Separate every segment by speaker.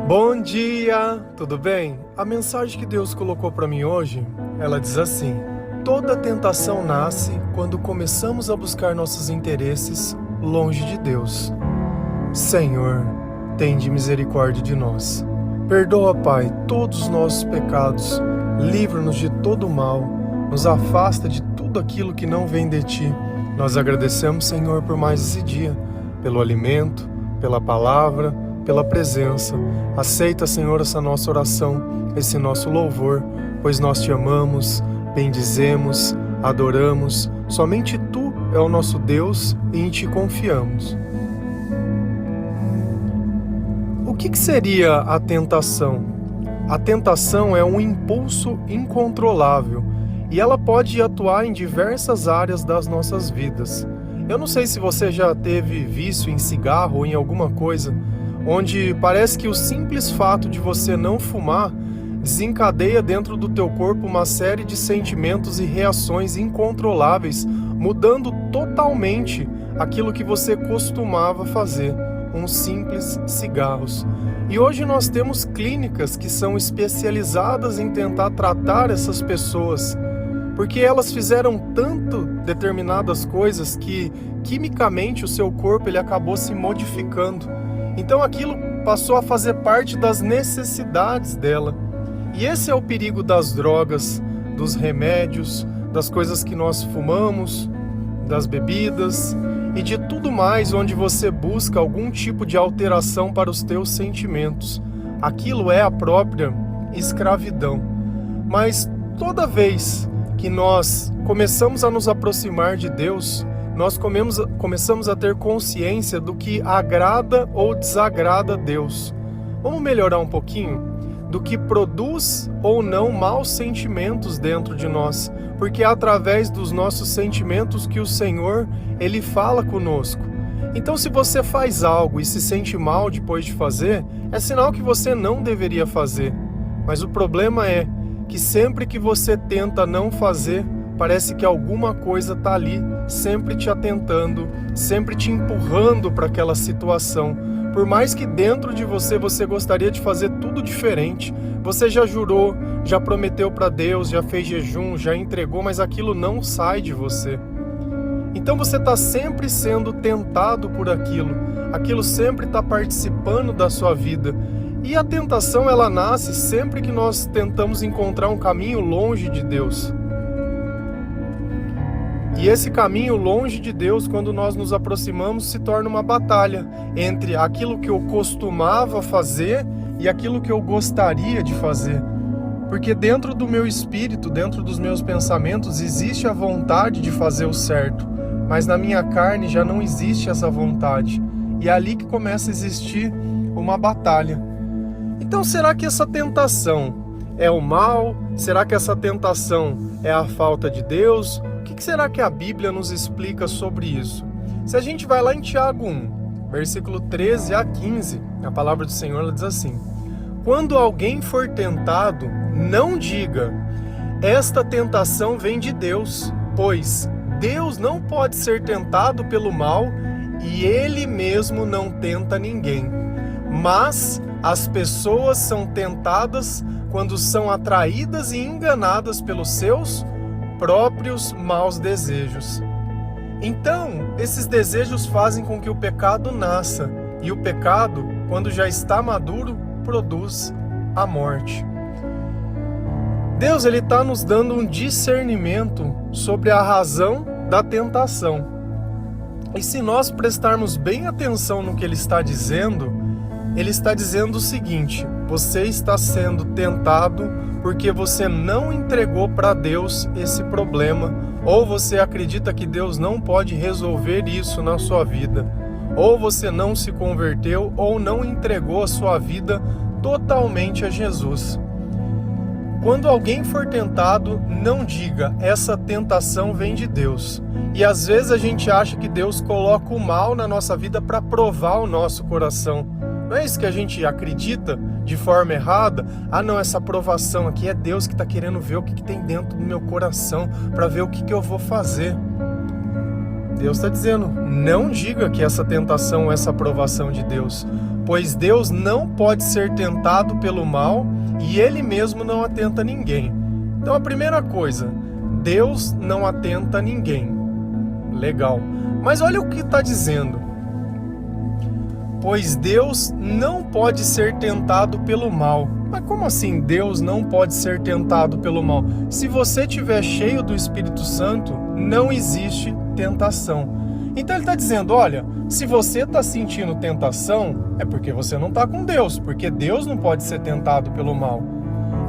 Speaker 1: Bom dia, tudo bem? A mensagem que Deus colocou para mim hoje, ela diz assim: toda tentação nasce quando começamos a buscar nossos interesses longe de Deus. Senhor, tende misericórdia de nós. Perdoa, Pai, todos os nossos pecados, livra-nos de todo o mal, nos afasta de tudo aquilo que não vem de Ti. Nós agradecemos, Senhor, por mais esse dia, pelo alimento, pela palavra, pela presença. Aceita, Senhor, essa nossa oração, esse nosso louvor, pois nós Te amamos, bendizemos, adoramos. Somente Tu é o nosso Deus e em Ti confiamos. O que seria a tentação? A tentação é um impulso incontrolável e ela pode atuar em diversas áreas das nossas vidas. Eu não sei se você já teve vício em cigarro ou em alguma coisa, onde parece que o simples fato de você não fumar desencadeia dentro do teu corpo uma série de sentimentos e reações incontroláveis, mudando totalmente aquilo que você costumava fazer, uns simples cigarros. E hoje nós temos clínicas que são especializadas em tentar tratar essas pessoas, porque elas fizeram tanto determinadas coisas que quimicamente o seu corpo ele acabou se modificando. Então aquilo passou a fazer parte das necessidades dela. E esse é o perigo das drogas, dos remédios, das coisas que nós fumamos, das bebidas e de tudo mais onde você busca algum tipo de alteração para os teus sentimentos. Aquilo é a própria escravidão. Mas toda vez que nós começamos a nos aproximar de Deus, nós começamos a ter consciência do que agrada ou desagrada a Deus. Vamos melhorar um pouquinho do que produz ou não maus sentimentos dentro de nós, porque é através dos nossos sentimentos que o Senhor, Ele fala conosco. Então, se você faz algo e se sente mal depois de fazer, é sinal que você não deveria fazer. Mas o problema é que sempre que você tenta não fazer, parece que alguma coisa está ali, sempre te atentando, sempre te empurrando para aquela situação. Por mais que dentro de você gostaria de fazer tudo diferente, você já jurou, já prometeu para Deus, já fez jejum, já entregou, mas aquilo não sai de você. Então você está sempre sendo tentado por aquilo sempre está participando da sua vida. E a tentação ela nasce sempre que nós tentamos encontrar um caminho longe de Deus. E esse caminho longe de Deus, quando nós nos aproximamos, se torna uma batalha entre aquilo que eu costumava fazer e aquilo que eu gostaria de fazer. Porque dentro do meu espírito, dentro dos meus pensamentos, existe a vontade de fazer o certo, mas na minha carne já não existe essa vontade. E é ali que começa a existir uma batalha. Então, será que essa tentação é o mal? Será que essa tentação é a falta de Deus? O que será que a Bíblia nos explica sobre isso? Se a gente vai lá em Tiago 1, versículo 13 a 15, a palavra do Senhor ela diz assim: quando alguém for tentado, não diga, esta tentação vem de Deus, pois Deus não pode ser tentado pelo mal e Ele mesmo não tenta ninguém. Mas as pessoas são tentadas quando são atraídas e enganadas pelos seus próprios maus desejos. Então, esses desejos fazem com que o pecado nasça, e o pecado, quando já está maduro, produz a morte. Deus ele está nos dando um discernimento sobre a razão da tentação. E se nós prestarmos bem atenção no que Ele está dizendo o seguinte: você está sendo tentado porque você não entregou para Deus esse problema, ou você acredita que Deus não pode resolver isso na sua vida, ou você não se converteu, ou não entregou a sua vida totalmente a Jesus. Quando alguém for tentado, não diga, essa tentação vem de Deus. E às vezes a gente acha que Deus coloca o mal na nossa vida para provar o nosso coração. Não é isso que a gente acredita de forma errada? Ah não, essa provação aqui é Deus que está querendo ver o que tem dentro do meu coração, para ver o que eu vou fazer. Deus está dizendo, não diga que essa tentação é essa aprovação de Deus, pois Deus não pode ser tentado pelo mal e Ele mesmo não atenta a ninguém. Então a primeira coisa, Deus não atenta a ninguém. Legal. Mas olha o que está dizendo. Pois Deus não pode ser tentado pelo mal. Mas como assim Deus não pode ser tentado pelo mal? Se você estiver cheio do Espírito Santo, não existe tentação. Então ele está dizendo, olha, se você está sentindo tentação, é porque você não está com Deus, porque Deus não pode ser tentado pelo mal.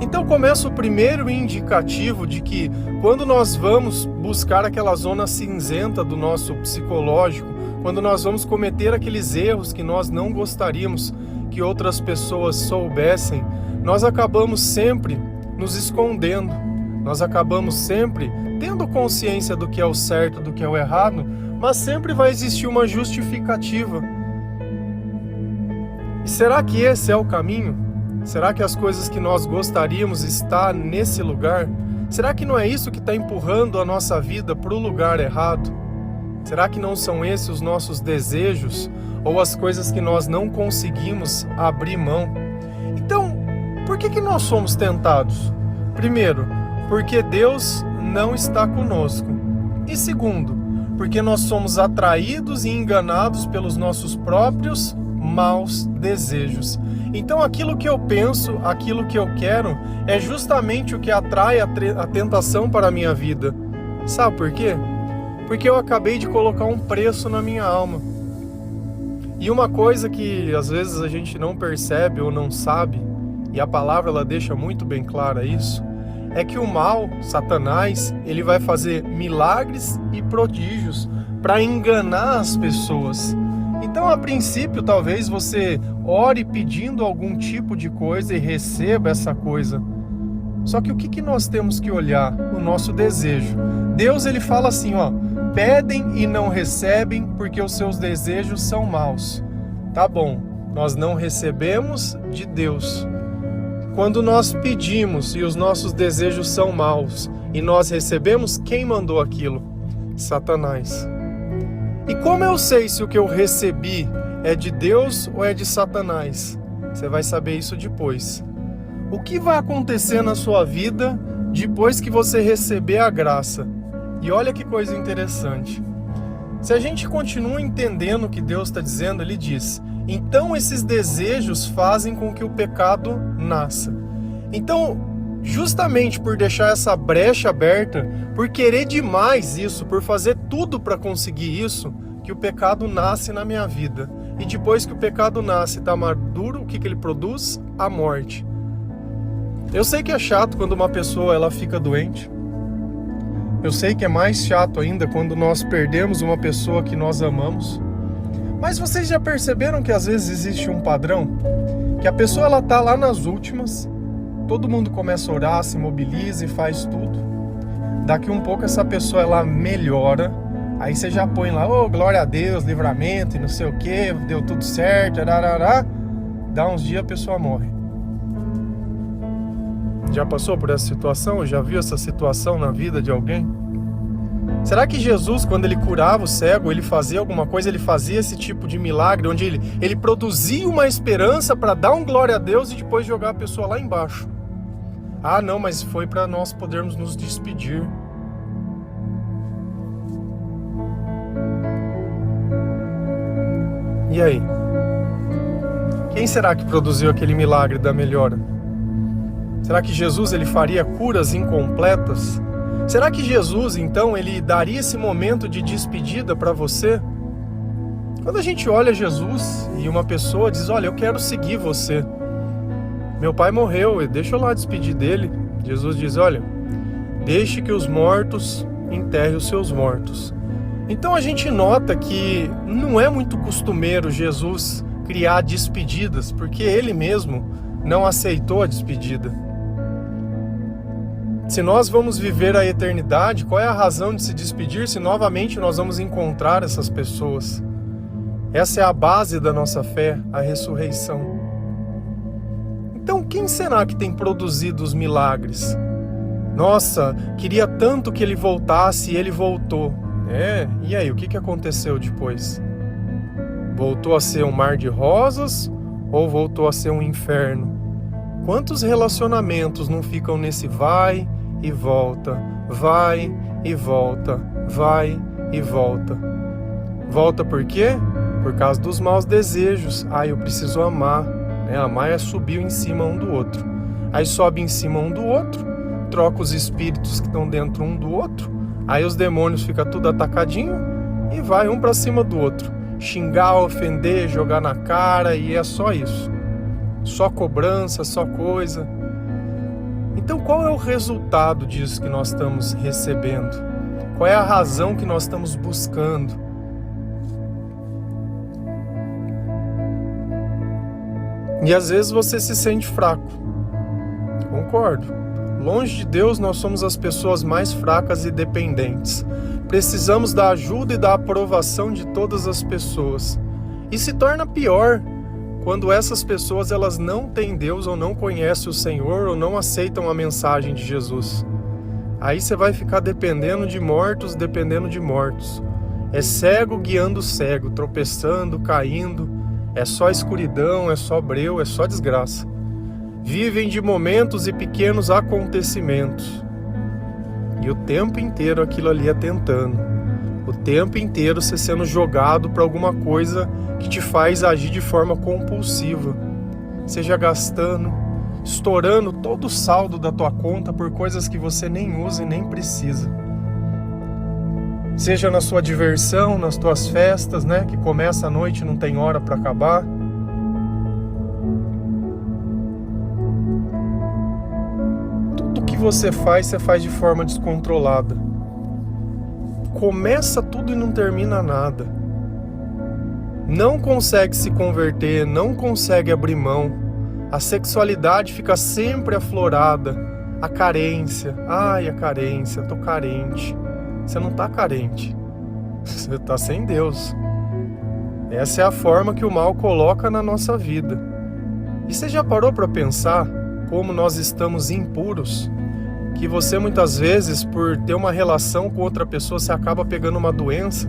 Speaker 1: Então começa o primeiro indicativo de que quando nós vamos buscar aquela zona cinzenta do nosso psicológico, quando nós vamos cometer aqueles erros que nós não gostaríamos que outras pessoas soubessem, nós acabamos sempre nos escondendo, nós acabamos sempre tendo consciência do que é o certo, do que é o errado, mas sempre vai existir uma justificativa. E será que esse é o caminho? Será que as coisas que nós gostaríamos estão nesse lugar? Será que não é isso que está empurrando a nossa vida para o lugar errado? Será que não são esses os nossos desejos ou as coisas que nós não conseguimos abrir mão? Então, por que nós somos tentados? Primeiro, porque Deus não está conosco. E segundo, porque nós somos atraídos e enganados pelos nossos próprios maus desejos. Então aquilo que eu penso, aquilo que eu quero, é justamente o que atrai a tentação para a minha vida. Sabe por quê? Porque eu acabei de colocar um preço na minha alma. E uma coisa que às vezes a gente não percebe ou não sabe, e a palavra ela deixa muito bem clara isso, é que o mal, Satanás, ele vai fazer milagres e prodígios para enganar as pessoas. Então, a princípio, talvez você ore pedindo algum tipo de coisa e receba essa coisa. Só que o que nós temos que olhar? O nosso desejo. Deus, ele fala assim, ó, pedem e não recebem porque os seus desejos são maus. Tá bom, nós não recebemos de Deus. Quando nós pedimos e os nossos desejos são maus e nós recebemos, quem mandou aquilo? Satanás. E como eu sei se o que eu recebi é de Deus ou é de Satanás? Você vai saber isso depois. O que vai acontecer na sua vida depois que você receber a graça? E olha que coisa interessante. Se a gente continua entendendo o que Deus está dizendo, Ele diz, então esses desejos fazem com que o pecado nasça. Então, justamente por deixar essa brecha aberta, por querer demais isso, por fazer tudo para conseguir isso, que o pecado nasce na minha vida. E depois que o pecado nasce e está maduro, o que ele produz? A morte. Eu sei que é chato quando uma pessoa ela fica doente. Eu sei que é mais chato ainda quando nós perdemos uma pessoa que nós amamos. Mas vocês já perceberam que às vezes existe um padrão? Que a pessoa ela tá lá nas últimas, todo mundo começa a orar, se mobiliza e faz tudo. Daqui um pouco essa pessoa ela melhora, aí você já põe lá, oh, glória a Deus, livramento e não sei o que, deu tudo certo, ararará. Dá uns dias a pessoa morre. Já passou por essa situação? Já viu essa situação na vida de alguém? Será que Jesus, quando ele curava o cego, ele fazia alguma coisa, ele fazia esse tipo de milagre, onde ele produzia uma esperança para dar um glória a Deus e depois jogar a pessoa lá embaixo? Ah, não, mas foi para nós podermos nos despedir. E aí? Quem será que produziu aquele milagre da melhora? Será que Jesus ele faria curas incompletas? Será que Jesus, então, ele daria esse momento de despedida para você? Quando a gente olha Jesus e uma pessoa diz, olha, eu quero seguir você. Meu pai morreu, deixa eu lá despedir dele. Jesus diz, olha, deixe que os mortos enterrem os seus mortos. Então a gente nota que não é muito costumeiro Jesus criar despedidas, porque ele mesmo não aceitou a despedida. Se nós vamos viver a eternidade, qual é a razão de se despedir se novamente nós vamos encontrar essas pessoas? Essa é a base da nossa fé, a ressurreição. Então, quem será que tem produzido os milagres? Nossa, queria tanto que ele voltasse e ele voltou. E aí, o que aconteceu depois? Voltou a ser um mar de rosas ou voltou a ser um inferno? Quantos relacionamentos não ficam nesse vai e volta, vai e volta, vai e volta? Volta por quê? Por causa dos maus desejos. Eu preciso amar. Amar é subir em cima um do outro. Aí sobe em cima um do outro, troca os espíritos que estão dentro um do outro, aí os demônios ficam tudo atacadinho e vai um pra cima do outro. Xingar, ofender, jogar na cara, e é só isso. Só cobrança, só coisa. Então qual é o resultado disso que nós estamos recebendo? Qual é a razão que nós estamos buscando? E às vezes você se sente fraco. Concordo. Longe de Deus, nós somos as pessoas mais fracas e dependentes. Precisamos da ajuda e da aprovação de todas as pessoas. E se torna pior quando essas pessoas elas não têm Deus ou não conhecem o Senhor ou não aceitam a mensagem de Jesus. Aí você vai ficar dependendo de mortos. É cego guiando cego, tropeçando, caindo. É só escuridão, é só breu, é só desgraça. Vivem de momentos e pequenos acontecimentos. E o tempo inteiro aquilo ali é tentando. O tempo inteiro você sendo jogado para alguma coisa que te faz agir de forma compulsiva. Seja gastando, estourando todo o saldo da tua conta por coisas que você nem usa e nem precisa. Seja na sua diversão, nas tuas festas, que começa à noite e não tem hora para acabar. Tudo que você faz de forma descontrolada. Começa tudo e não termina nada. Não consegue se converter, não consegue abrir mão. A sexualidade fica sempre aflorada. A carência. A carência, tô carente. Você não está carente, você está sem Deus. Essa é a forma que o mal coloca na nossa vida. E você já parou para pensar como nós estamos impuros? Que você muitas vezes, por ter uma relação com outra pessoa, você acaba pegando uma doença.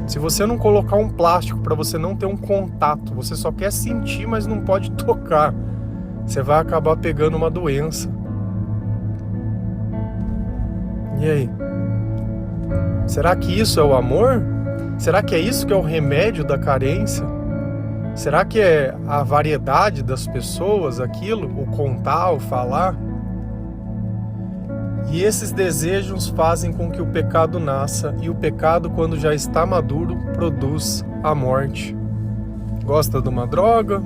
Speaker 1: Se você não colocar um plástico para você não ter um contato, você só quer sentir, mas não pode tocar, você vai acabar pegando uma doença. E aí? Será que isso é o amor? Será que é isso que é o remédio da carência? Será que é a variedade das pessoas aquilo? O contar, o falar? E esses desejos fazem com que o pecado nasça, e o pecado, quando já está maduro, produz a morte. Gosta de uma droga,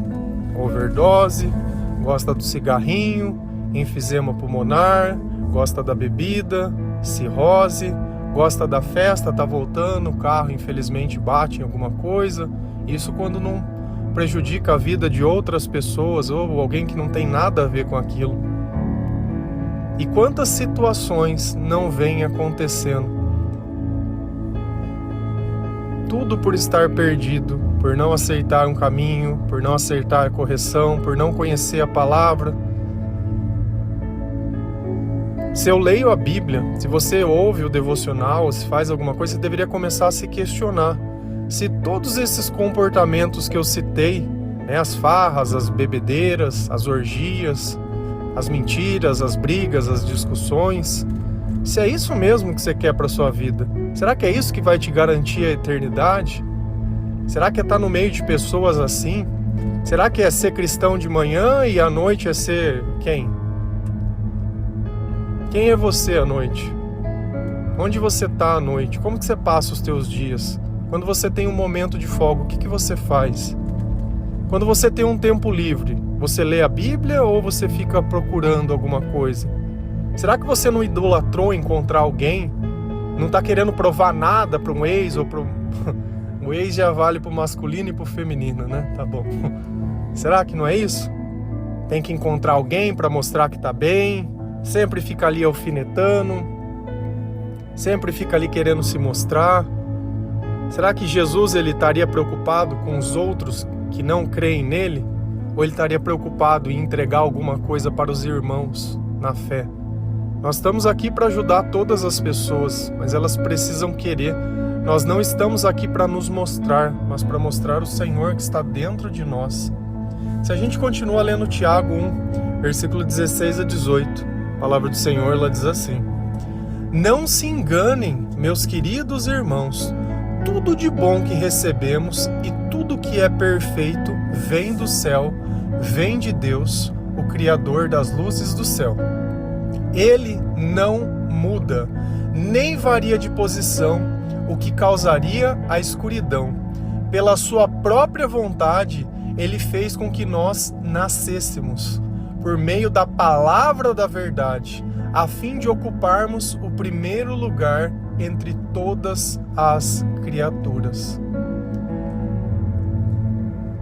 Speaker 1: overdose, gosta do cigarrinho, enfisema pulmonar, gosta da bebida, cirrose, gosta da festa, tá voltando, o carro infelizmente bate em alguma coisa. Isso quando não prejudica a vida de outras pessoas ou alguém que não tem nada a ver com aquilo. E quantas situações não vêm acontecendo? Tudo por estar perdido, por não aceitar um caminho, por não aceitar a correção, por não conhecer a palavra. Se eu leio a Bíblia, se você ouve o devocional, se faz alguma coisa, você deveria começar a se questionar. Se todos esses comportamentos que eu citei, as farras, as bebedeiras, as orgias, as mentiras, as brigas, as discussões, se é isso mesmo que você quer para sua vida, será que é isso que vai te garantir a eternidade? Será que é estar no meio de pessoas assim? Será que é ser cristão de manhã e à noite é ser quem? Quem é você à noite? Onde você está à noite? Como que você passa os teus dias? Quando você tem um momento de folga, o que você faz? Quando você tem um tempo livre, você lê a Bíblia ou você fica procurando alguma coisa? Será que você não idolatrou encontrar alguém? Não está querendo provar nada para um ex ou para o ex já vale para o masculino e para o feminino, né? Tá bom. Será que não é isso? Tem que encontrar alguém para mostrar que está bem. Sempre fica ali alfinetando, sempre fica ali querendo se mostrar. Será que Jesus ele estaria preocupado com os outros que não creem nele? Ou ele estaria preocupado em entregar alguma coisa para os irmãos na fé? Nós estamos aqui para ajudar todas as pessoas, mas elas precisam querer. Nós não estamos aqui para nos mostrar, mas para mostrar o Senhor que está dentro de nós. Se a gente continua lendo Tiago 1, versículo 16 a 18, a palavra do Senhor ela diz assim: Não se enganem, meus queridos irmãos, tudo de bom que recebemos e tudo que é perfeito vem do céu, vem de Deus, o Criador das luzes do céu. Ele não muda, nem varia de posição, o que causaria a escuridão. Pela sua própria vontade, ele fez com que nós nascêssemos, por meio da palavra da verdade, a fim de ocuparmos o primeiro lugar entre todas as criaturas.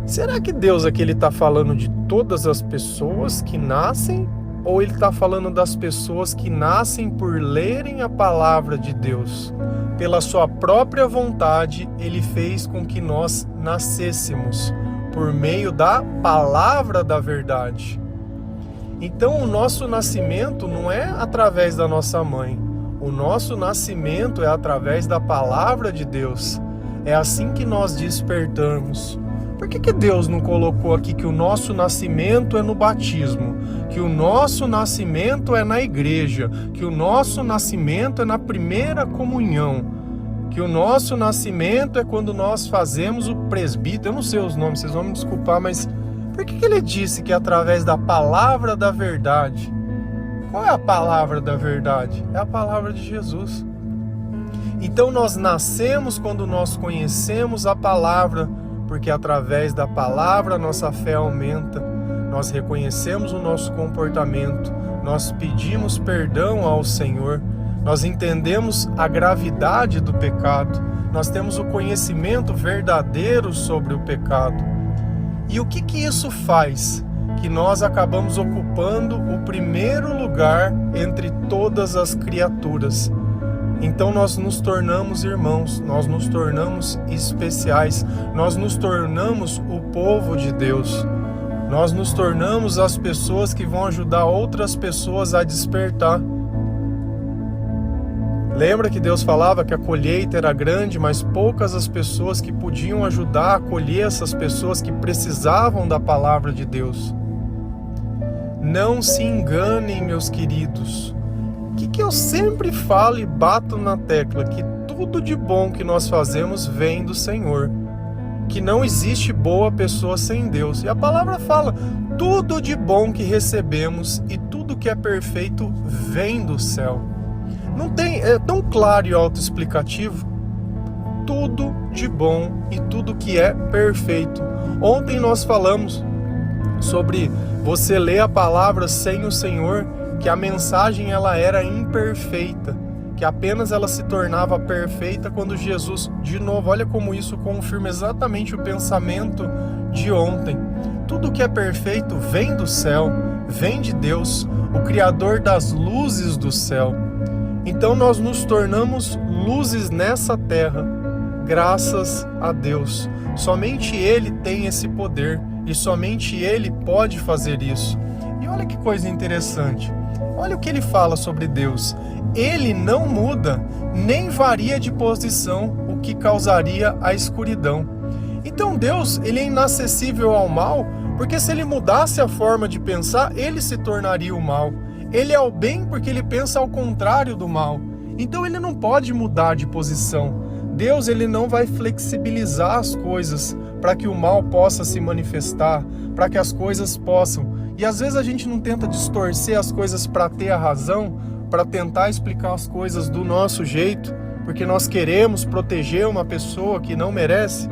Speaker 1: Será que Deus aqui está falando de todas as pessoas que nascem? Ou ele está falando das pessoas que nascem por lerem a palavra de Deus? Pela sua própria vontade, ele fez com que nós nascêssemos, por meio da palavra da verdade. Então, o nosso nascimento não é através da nossa mãe. O nosso nascimento é através da palavra de Deus. É assim que nós despertamos. Por que Deus não colocou aqui que o nosso nascimento é no batismo, que o nosso nascimento é na igreja, que o nosso nascimento é na primeira comunhão, que o nosso nascimento é quando nós fazemos o presbítero? Eu não sei os nomes, vocês vão me desculpar, mas por que ele disse que é através da palavra da verdade? Qual é a palavra da verdade? É a palavra de Jesus. Então nós nascemos quando nós conhecemos a palavra, porque através da palavra nossa fé aumenta, nós reconhecemos o nosso comportamento, nós pedimos perdão ao Senhor, nós entendemos a gravidade do pecado, nós temos o conhecimento verdadeiro sobre o pecado. E o que isso faz? Que nós acabamos ocupando o primeiro lugar entre todas as criaturas. Então nós nos tornamos irmãos, nós nos tornamos especiais, nós nos tornamos o povo de Deus, nós nos tornamos as pessoas que vão ajudar outras pessoas a despertar. Lembra que Deus falava que a colheita era grande, mas poucas as pessoas que podiam ajudar a colher essas pessoas que precisavam da palavra de Deus. Não se enganem, meus queridos. O que eu sempre falo e bato na tecla? Que tudo de bom que nós fazemos vem do Senhor. Que não existe boa pessoa sem Deus. E a palavra fala, tudo de bom que recebemos e tudo que é perfeito vem do céu. Não tem, é tão claro e autoexplicativo. Tudo de bom e tudo que é perfeito. Ontem nós falamos sobre você ler a palavra sem o Senhor, que a mensagem ela era imperfeita, que apenas ela se tornava perfeita quando Jesus, de novo, olha como isso confirma exatamente o pensamento de ontem. Tudo que é perfeito vem do céu, vem de Deus, o Criador das luzes do céu. Então nós nos tornamos luzes nessa terra, graças a Deus. Somente Ele tem esse poder e somente Ele pode fazer isso. E olha que coisa interessante. Olha o que ele fala sobre Deus. Ele não muda, nem varia de posição, o que causaria a escuridão. Então Deus, ele é inacessível ao mal, porque se ele mudasse a forma de pensar, ele se tornaria o mal. Ele é o bem porque ele pensa ao contrário do mal. Então ele não pode mudar de posição. Deus, ele não vai flexibilizar as coisas para que o mal possa se manifestar, para que as coisas possam. E às vezes a gente não tenta distorcer as coisas para ter a razão, para tentar explicar as coisas do nosso jeito, porque nós queremos proteger uma pessoa que não merece.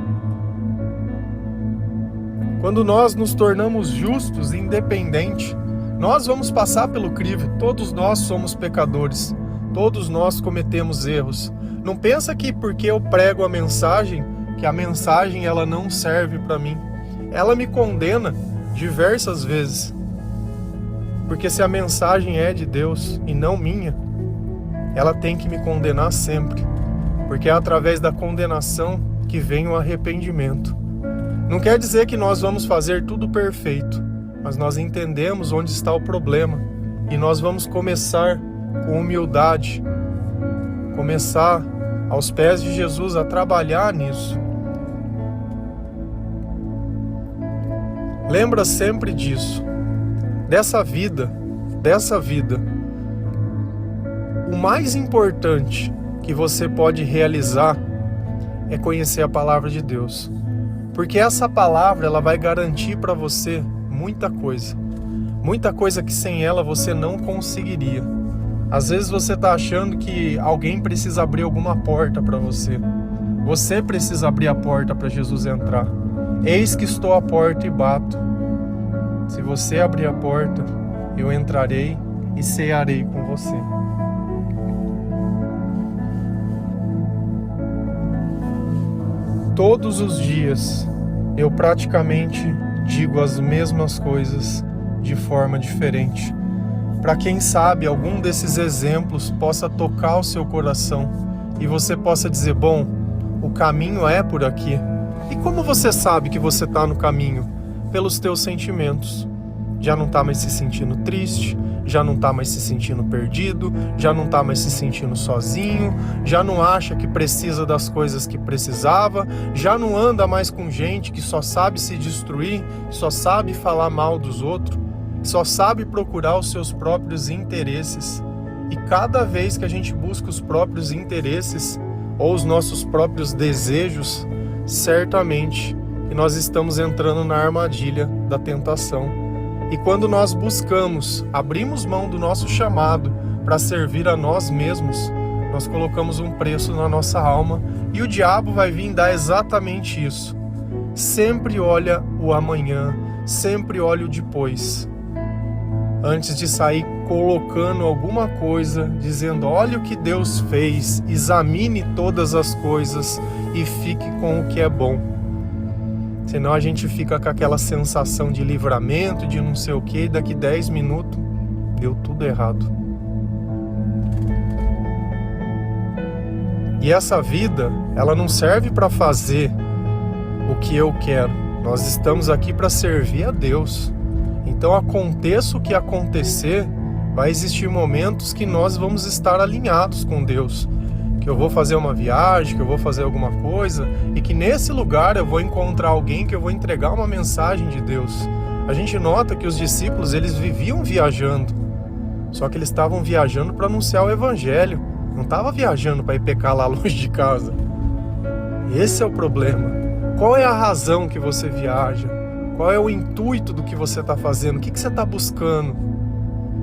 Speaker 1: Quando nós nos tornamos justos e independentes, nós vamos passar pelo crivo. Todos nós somos pecadores, todos nós cometemos erros. Não pensa que porque eu prego a mensagem, que a mensagem ela não serve para mim. Ela me condena diversas vezes. Porque se a mensagem é de Deus e não minha, ela tem que me condenar sempre. Porque é através da condenação que vem o arrependimento. Não quer dizer que nós vamos fazer tudo perfeito, mas nós entendemos onde está o problema e nós vamos começar com humildade, começar aos pés de Jesus a trabalhar nisso. Lembra sempre disso, dessa vida. O mais importante que você pode realizar é conhecer a palavra de Deus. Porque essa palavra, ela vai garantir para você muita coisa que sem ela você não conseguiria. Às vezes você está achando que alguém precisa abrir alguma porta para você. Você precisa abrir a porta para Jesus entrar. Eis que estou à porta e bato. Se você abrir a porta, eu entrarei e cearei com você. Todos os dias eu praticamente digo as mesmas coisas de forma diferente. Para quem sabe algum desses exemplos possa tocar o seu coração e você possa dizer, bom, o caminho é por aqui. E como você sabe que você está no caminho? Pelos teus sentimentos. Já não está mais se sentindo triste, já não está mais se sentindo perdido, já não está mais se sentindo sozinho, já não acha que precisa das coisas que precisava, já não anda mais com gente que só sabe se destruir, só sabe falar mal dos outros, só sabe procurar os seus próprios interesses. E cada vez que a gente busca os próprios interesses ou os nossos próprios desejos, certamente que nós estamos entrando na armadilha da tentação. E quando nós buscamos, abrimos mão do nosso chamado para servir a nós mesmos, nós colocamos um preço na nossa alma e o diabo vai vir dar exatamente isso. Sempre olha o amanhã, sempre olha o depois. Antes de sair colocando alguma coisa, dizendo, olha o que Deus fez, examine todas as coisas e fique com o que é bom. Senão a gente fica com aquela sensação de livramento, de não sei o que, e daqui 10 minutos deu tudo errado. E essa vida, ela não serve para fazer o que eu quero. Nós estamos aqui para servir a Deus. Então aconteça o que acontecer, vai existir momentos que nós vamos estar alinhados com Deus. Que eu vou fazer uma viagem, que eu vou fazer alguma coisa, e que nesse lugar eu vou encontrar alguém que eu vou entregar uma mensagem de Deus. A gente nota que os discípulos, eles viviam viajando, só que eles estavam viajando para anunciar o evangelho, não estava viajando para ir pecar lá longe de casa. Esse é o problema. Qual é a razão que você viaja? Qual é o intuito do que você está fazendo? O que você está buscando?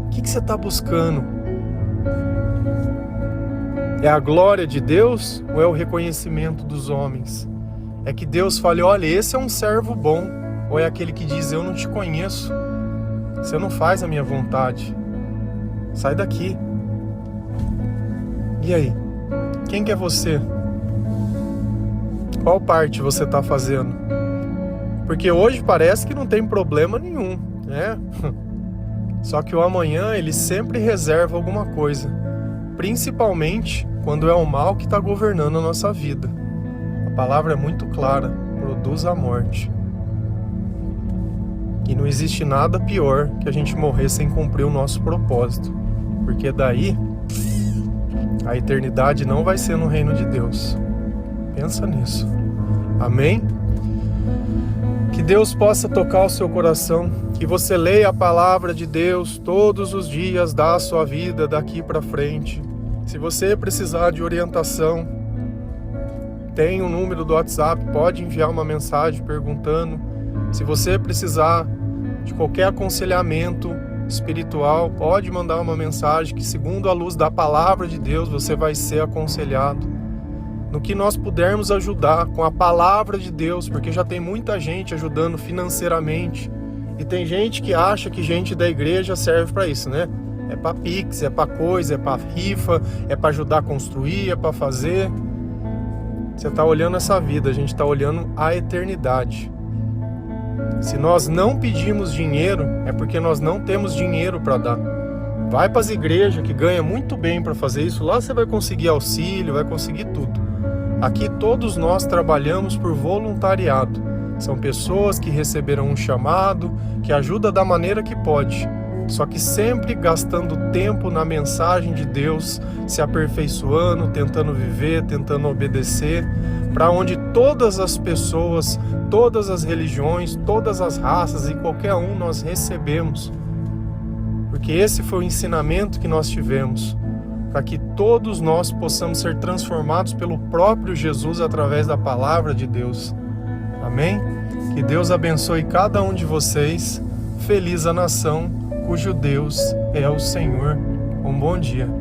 Speaker 1: O que você está buscando? É a glória de Deus ou é o reconhecimento dos homens? É que Deus fale, olha, esse é um servo bom. Ou é aquele que diz, eu não te conheço. Você não faz a minha vontade. Sai daqui. E aí? Quem que é você? Qual parte você está fazendo? Porque hoje parece que não tem problema nenhum, né? Só que o amanhã ele sempre reserva alguma coisa. Principalmente quando é o mal que está governando a nossa vida. A palavra é muito clara, produz a morte. E não existe nada pior que a gente morrer sem cumprir o nosso propósito. Porque daí, a eternidade não vai ser no reino de Deus. Pensa nisso. Amém? Que Deus possa tocar o seu coração, que você leia a palavra de Deus todos os dias da sua vida daqui para frente. Se você precisar de orientação, tem o número do WhatsApp, pode enviar uma mensagem perguntando. Se você precisar de qualquer aconselhamento espiritual, pode mandar uma mensagem que, segundo a luz da palavra de Deus, você vai ser aconselhado. No que nós pudermos ajudar com a palavra de Deus, porque já tem muita gente ajudando financeiramente. E tem gente que acha que gente da igreja serve para isso, né? É para Pix, é para coisa, é para rifa, é para ajudar a construir, é para fazer. Você está olhando essa vida, a gente está olhando a eternidade. Se nós não pedimos dinheiro, é porque nós não temos dinheiro para dar. Vai para as igrejas que ganham muito bem para fazer isso, lá você vai conseguir auxílio, vai conseguir tudo. Aqui todos nós trabalhamos por voluntariado. São pessoas que receberam um chamado, que ajudam da maneira que pode. só que sempre gastando tempo na mensagem de Deus, se aperfeiçoando, tentando viver, tentando obedecer, para onde todas as pessoas, todas as religiões, todas as raças e qualquer um nós recebemos. Porque esse foi o ensinamento que nós tivemos, para que todos nós possamos ser transformados pelo próprio Jesus através da palavra de Deus. Amém? Que Deus abençoe cada um de vocês. Feliz a nação cujo Deus é o Senhor. Um bom dia.